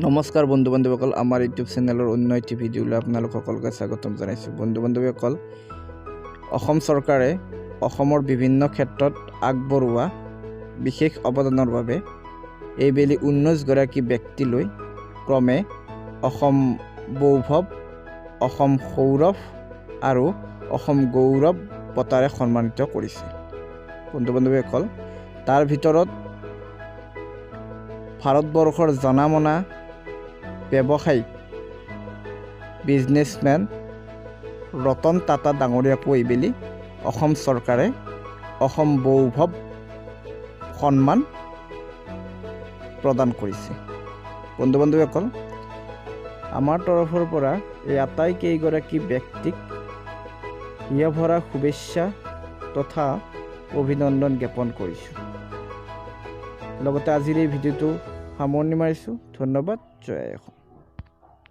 নমস্কাৰ বন্ধু বান্ধৱীসকল, আমাৰ ইউটিউব চেনেলৰ অন্য এটি ভিডিঅ'লৈ আপোনালোক সকলোকে স্বাগতম জনাইছোঁ। বন্ধু বান্ধৱীসকল, অসম চৰকাৰে অসমৰ বিভিন্ন ক্ষেত্ৰত আগবঢ়োৱা বিশেষ অৱদানৰ বাবে এইবেলি 19গৰাকী ব্যক্তিলৈ ক্ৰমে অসম বৈভৱ, অসম সৌৰভ আৰু অসম গৌৰৱ বঁটাৰে সন্মানিত কৰিছে। বন্ধু বান্ধৱীসকল, তাৰ ভিতৰত ভাৰতবৰ্ষৰ জনামনা ব্যৱসায়িক বিজনেছমেন ৰতন টাটা ডাঙৰীয়াকো এইবেলি অসম চৰকাৰে অসম বৈভৱ সন্মান প্ৰদান কৰিছে। বন্ধু বান্ধৱীসকল, আমাৰ তৰফৰ পৰা এই আটাইকেইগৰাকী ব্যক্তিক হিয়াভৰা শুভেচ্ছা তথা অভিনন্দন জ্ঞাপন কৰিছোঁ। লগতে আজিৰ এই ভিডিঅ'টো সামৰণি মাৰিছোঁ। ধন্যবাদ। জয় অসম।